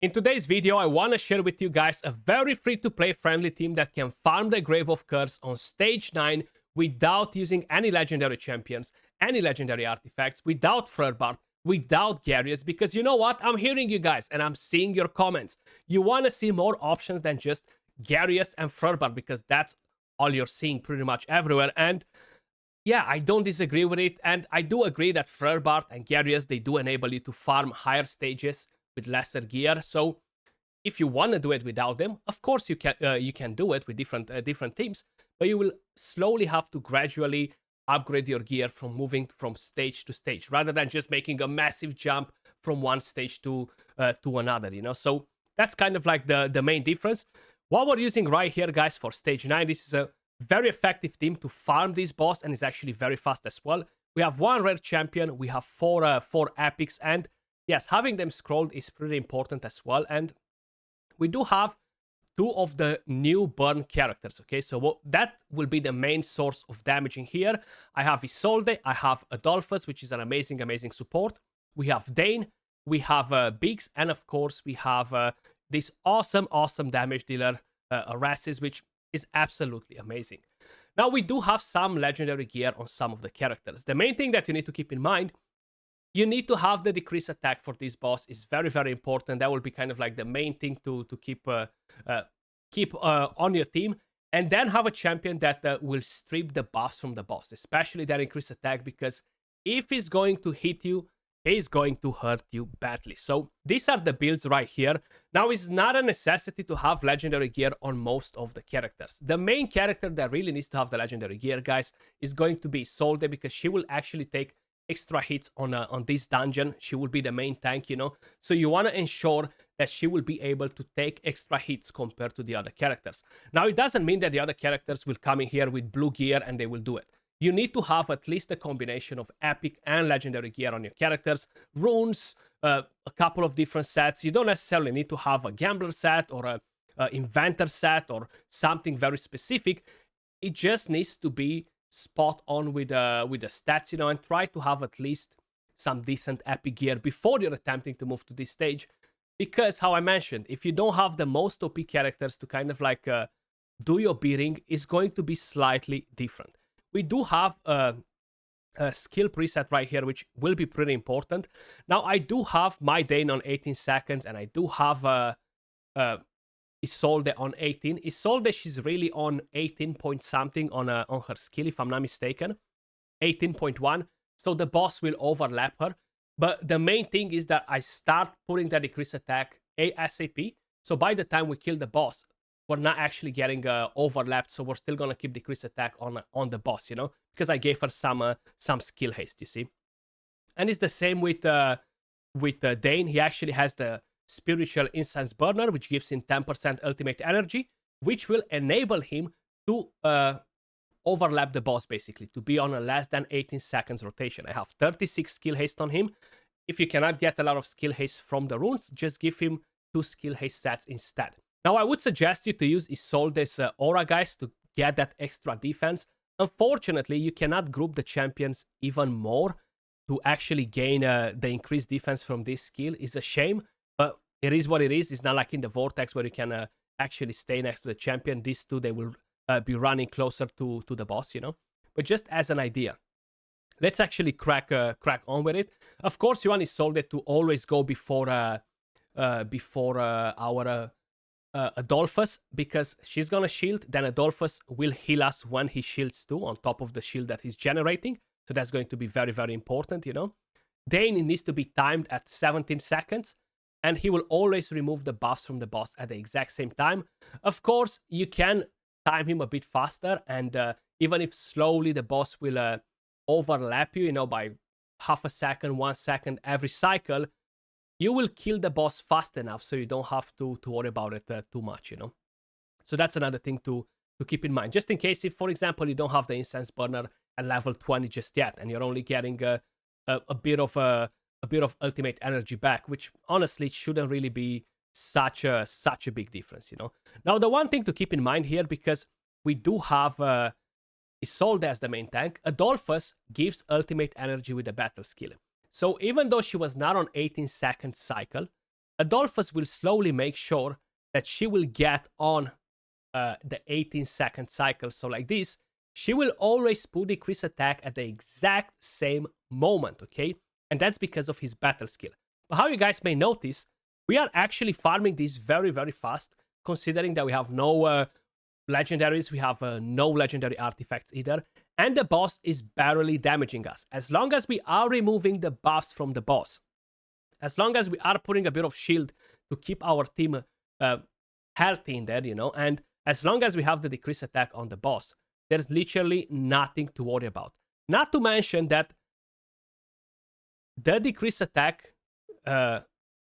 In today's video, I want to share with you guys a very free-to-play friendly team that can farm the Grave of Curse on stage 9 without using any legendary champions, any legendary artifacts, without Frerbart, without Garius, because you know what? I'm hearing you guys and I'm seeing your comments. You want to see more options than just Garius and Frerbart because that's all you're seeing pretty much everywhere. And yeah, I don't disagree with it. And I do agree that Frerbart and Garius, they do enable you to farm higher stages with lesser gear. So if you want to do it without them, of course you can do it with different teams, but you will slowly have to gradually upgrade your gear from moving from stage to stage rather than just making a massive jump from one stage to another, you know. So that's kind of like the main difference. What we're using right here, guys, for stage 9, this is a very effective team to farm this boss, and it's actually very fast as well. We have one rare champion, we have four epics, and yes, having them scrolled is pretty important as well. And we do have two of the new burn characters, okay? So that will be the main source of damaging here. I have Isolde, I have Adolphus, which is an amazing support. We have Dane, we have Biggs, and of course we have this awesome damage dealer, Arasis, which is absolutely amazing. Now, we do have some legendary gear on some of the characters. The main thing that you need to keep in mind, you need to have the decrease attack for this boss. Is very important. That will be kind of like the main thing to keep on your team. And then have a champion that will strip the buffs from the boss, especially that increase attack, because if he's going to hit you, he's going to hurt you badly. So these are the builds right here. Now, it's not a necessity to have legendary gear on most of the characters. The main character that really needs to have the legendary gear, guys, is going to be Isolde, because she will actually take extra hits on this dungeon. She will be the main tank, you know. So you want to ensure that she will be able to take extra hits compared to the other characters. Now, it doesn't mean that the other characters will come in here with blue gear and they will do it. You need to have at least a combination of epic and legendary gear on your characters, runes, a couple of different sets. You don't necessarily need to have a gambler set or a inventor set or something very specific. It just needs to be spot on with the stats, you know, and try to have at least some decent epic gear before you're attempting to move to this stage. Because, how I mentioned, if you don't have the most OP characters to kind of like do your beating, it's going to be slightly different. We do have a skill preset right here, which will be pretty important. Now, I do have my Dane on 18 seconds, and I do have Isolde on 18. Isolde, she's really on 18 point something on her skill, if I'm not mistaken. 18.1. So the boss will overlap her. But the main thing is that I start putting that decrease attack ASAP. So by the time we kill the boss, we're not actually getting overlapped, so we're still gonna keep decrease attack on the boss, you know, because I gave her some skill haste, you see. And it's the same with Dane. He actually has the spiritual incense burner, which gives him 10% ultimate energy, which will enable him to overlap the boss, basically, to be on a less than 18 seconds rotation. I have 36 skill haste on him. If you cannot get a lot of skill haste from the runes, just give him 2 skill haste sets instead. Now, I would suggest you to use Isolde's aura, guys, to get that extra defense. Unfortunately, you cannot group the champions even more to actually gain the increased defense from this skill. It's a shame, but it is what it is. It's not like in the Vortex where you can actually stay next to the champion. These two, they will be running closer to the boss, you know. But just as an idea, let's actually crack on with it. Of course, you want Isolde to always go before our Adolphus, because she's gonna shield, then Adolphus will heal us when he shields too, on top of the shield that he's generating. So that's going to be very important, you know. Dane needs to be timed at 17 seconds, and he will always remove the buffs from the boss at the exact same time. Of course, you can time him a bit faster, and even if slowly the boss will overlap you, you know, by half a second, 1 second every cycle, you will kill the boss fast enough so you don't have to worry about it too much, you know. So that's another thing to keep in mind. Just in case if, for example, you don't have the incense burner at level 20 just yet, and you're only getting a bit of ultimate energy back, which honestly shouldn't really be such a big difference, you know. Now, the one thing to keep in mind here, because we do have Isolde as the main tank, Adolphus gives ultimate energy with the battle skill. So even though she was not on 18 second cycle, Adolphus will slowly make sure that she will get on the 18-second cycle. So like this, she will always put the increased attack at the exact same moment, okay? And that's because of his battle skill. But how you guys may notice, we are actually farming this very, very fast, considering that we have no legendaries, we have no legendary artifacts either, and the boss is barely damaging us. As long as we are removing the buffs from the boss, as long as we are putting a bit of shield to keep our team healthy in there, you know, and as long as we have the decreased attack on the boss, there's literally nothing to worry about. Not to mention that the decreased attack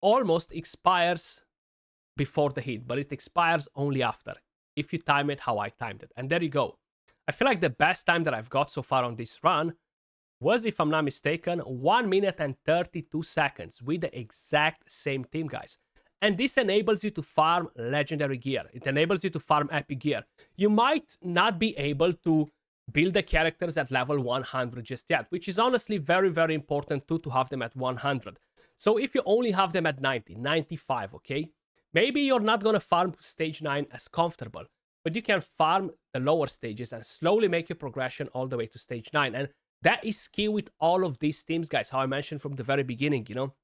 almost expires before the hit, but it expires only after, if you time it how I timed it. And there you go. I feel like the best time that I've got so far on this run was, if I'm not mistaken, 1 minute and 32 seconds with the exact same team, guys. And this enables you to farm legendary gear. It enables you to farm epic gear. You might not be able to build the characters at level 100 just yet, which is honestly very, very important too, to have them at 100. So if you only have them at 90, 95, okay? Maybe you're not going to farm stage 9 as comfortable, but you can farm the lower stages and slowly make your progression all the way to stage 9. And that is key with all of these teams, guys, how I mentioned from the very beginning, you know?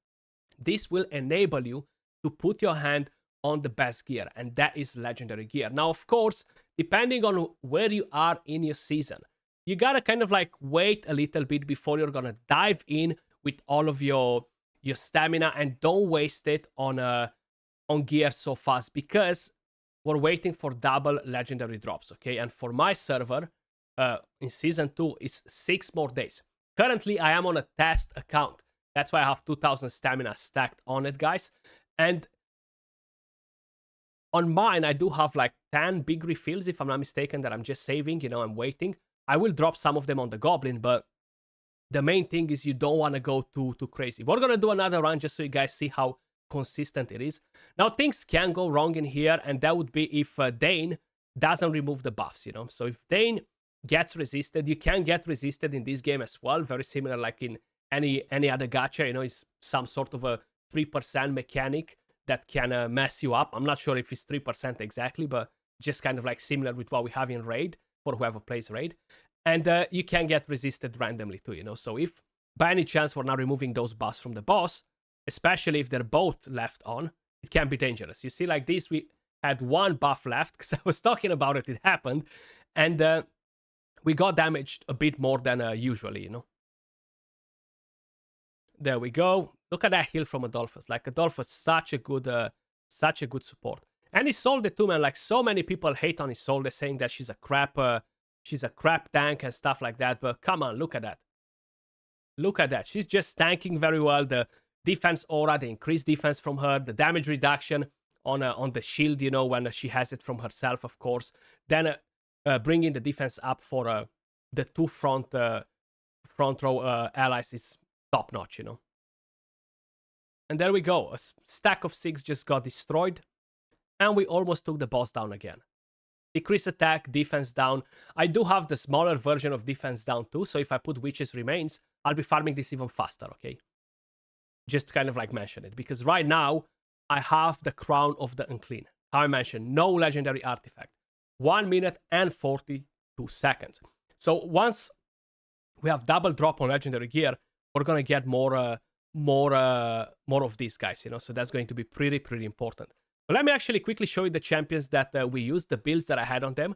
This will enable you to put your hand on the best gear, and that is legendary gear. Now, of course, depending on where you are in your season, you gotta kind of like wait a little bit before you're gonna dive in with all of your stamina, and don't waste it on gear so fast, because we're waiting for double legendary drops, okay? And for my server, in season 2, is 6 more days. Currently, I am on a test account. That's why I have 2,000 stamina stacked on it, guys. And on mine, I do have like 10 big refills, if I'm not mistaken, that I'm just saving, you know, I'm waiting. I will drop some of them on the Goblin, but the main thing is you don't want to go too crazy. We're going to do another run just so you guys see how consistent it is. Now, things can go wrong in here, and that would be if Dane doesn't remove the buffs, you know. So if Dane gets resisted, you can get resisted in this game as well, very similar like in any other gacha, you know, it's some sort of a 3% mechanic that can mess you up. I'm not sure if it's 3% exactly, but just kind of like similar with what we have in Raid for whoever plays Raid. And you can get resisted randomly too, you know. So if by any chance we're not removing those buffs from the boss, especially if they're both left on, it can be dangerous. You see, like this, we had one buff left, because I was talking about it, it happened, and we got damaged a bit more than usually, you know. There we go. Look at that heal from Adolphus. Like, Adolphus, such a good support. And Isolde too, man. Like, so many people hate on Isolde, saying that she's a crap tank and stuff like that. But come on, look at that. Look at that. She's just tanking very well. The defense aura, the increased defense from her, the damage reduction on the shield, you know, when she has it from herself, of course. Then bringing the defense up for the two front row allies is top notch, you know. And there we go. A stack of 6 just got destroyed, and we almost took the boss down again. Decrease attack, defense down. I do have the smaller version of defense down too, so if I put Witch's Remains, I'll be farming this even faster, okay? Just to kind of like mention it, because right now I have the Crown of the Unclean. How I mentioned, no legendary artifact. 1 minute and 42 seconds. So once we have double drop on legendary gear, we're gonna get more of these guys, you know. So that's going to be pretty important. But let me actually quickly show you the champions that we used, the builds that I had on them.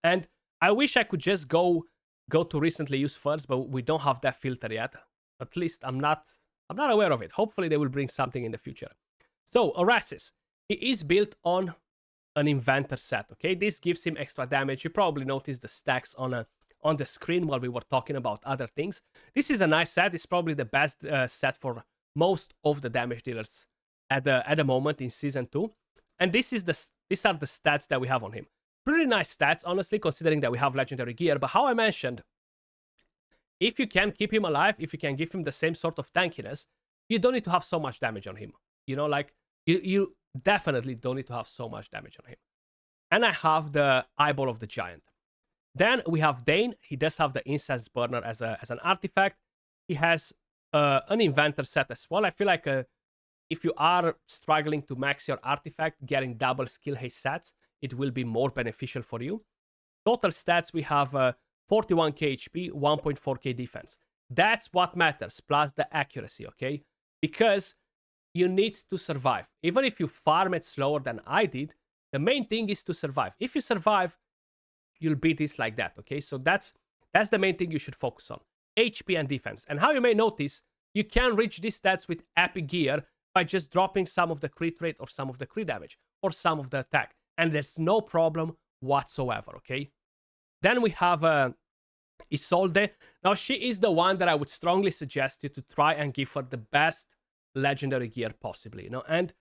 And I wish I could just go to recently used first, but we don't have that filter yet. At least I'm not aware of it. Hopefully they will bring something in the future. So Orasis, he is built on an inventor set, okay? This gives him extra damage. You probably noticed the stacks on the screen while we were talking about other things. This is a nice set. It's probably the best set for most of the damage dealers at the moment in Season 2. And these are the stats that we have on him. Pretty nice stats, honestly, considering that we have legendary gear. But how I mentioned, if you can keep him alive, if you can give him the same sort of tankiness, you don't need to have so much damage on him. You know, like, you definitely don't need to have so much damage on him. And I have the Eyeball of the Giant. Then we have Dane. He does have the Incense Burner as an artifact. He has an Inventor set as well. I feel like if you are struggling to max your artifact, getting double skill haste sets, it will be more beneficial for you. Total stats, we have 41k HP, 1.4k defense. That's what matters, plus the accuracy, okay? Because you need to survive. Even if you farm it slower than I did, the main thing is to survive. If you survive, you'll beat this like that, okay? So that's the main thing you should focus on. HP and defense. And how you may notice, you can reach these stats with epic gear by just dropping some of the crit rate or some of the crit damage or some of the attack. And there's no problem whatsoever, okay? Then we have Isolde. Now, she is the one that I would strongly suggest you to try and give her the best legendary gear possibly, you know? And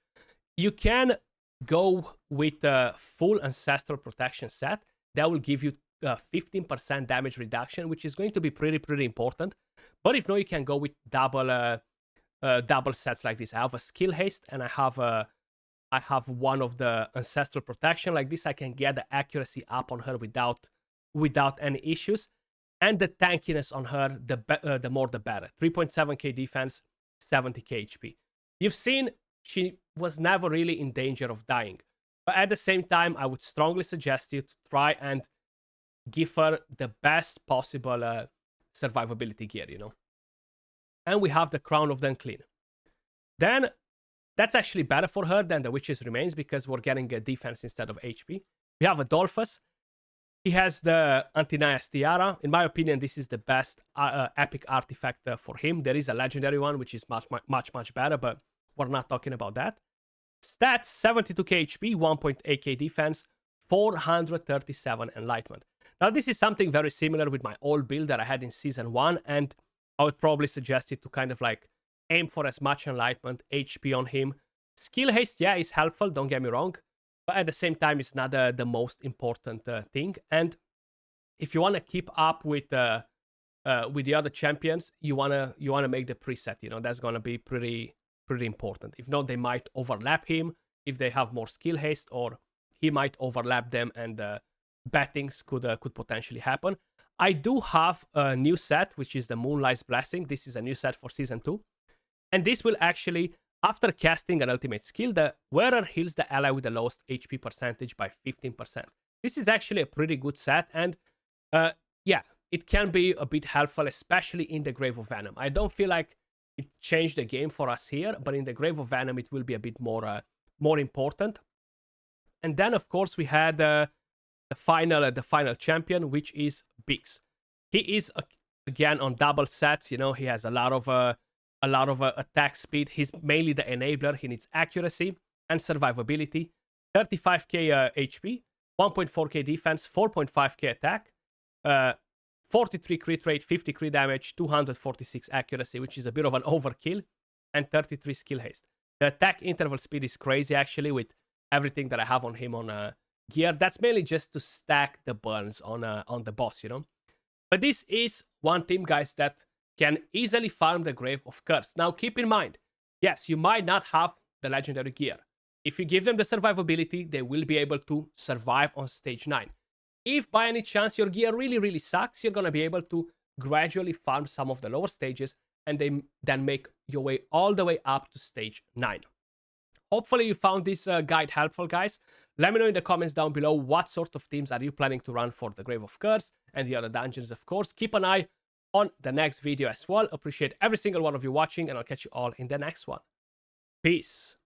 you can go with a full Ancestral Protection set. That will give you 15% damage reduction, which is going to be pretty important. But if not, you can go with double sets like this. I have a Skill Haste, and I have one of the Ancestral Protection. Like this, I can get the accuracy up on her without any issues. And the tankiness on her, the more the better. 3.7k defense, 70k HP. You've seen she was never really in danger of dying. But at the same time, I would strongly suggest you to try and give her the best possible survivability gear, you know. And we have the Crown of the Unclean. Then, that's actually better for her than the Witch's Remains because we're getting a defense instead of HP. We have Adolphus. He has the Antinias Tiara. In my opinion, this is the best epic artifact for him. There is a legendary one, which is much better, but we're not talking about that. Stats, 72k HP, 1.8k defense, 437 enlightenment. Now, this is something very similar with my old build that I had in Season 1, and I would probably suggest it to kind of like aim for as much enlightenment, HP on him. Skill haste, yeah, is helpful, don't get me wrong, but at the same time, it's not the most important thing. And if you want to keep up with the other champions, you wanna make the preset, you know, that's gonna be pretty important. If not, they might overlap him if they have more skill haste, or he might overlap them, and bad things could potentially happen. I do have a new set, which is the Moonlight's Blessing. This is a new set for Season 2. And this will actually, after casting an ultimate skill, the wearer heals the ally with the lowest HP percentage by 15%. This is actually a pretty good set, and yeah, it can be a bit helpful, especially in the Grave of Venom. I don't feel like it changed the game for us here, but in the Grave of Venom, it will be a bit more important. And then, of course, we had the final champion, which is Bix. He is again on double sets. You know, he has a lot of attack speed. He's mainly the enabler. He needs accuracy and survivability. 35k HP, 1.4k defense, 4.5k attack, 43 crit rate, 50 crit damage, 246 accuracy, which is a bit of an overkill, and 33 skill haste. The attack interval speed is crazy, actually, with everything that I have on him on gear. That's mainly just to stack the burns on the boss, you know. But this is one team, guys, that can easily farm the Grave of Curse. Now, keep in mind, yes, you might not have the legendary gear. If you give them the survivability, they will be able to survive on stage 9. If by any chance your gear really sucks, you're going to be able to gradually farm some of the lower stages and then make your way all the way up to stage 9. Hopefully you found this guide helpful, guys. Let me know in the comments down below what sort of teams are you planning to run for the Grave of Curse and the other dungeons, of course. Keep an eye on the next video as well. Appreciate every single one of you watching, and I'll catch you all in the next one. Peace.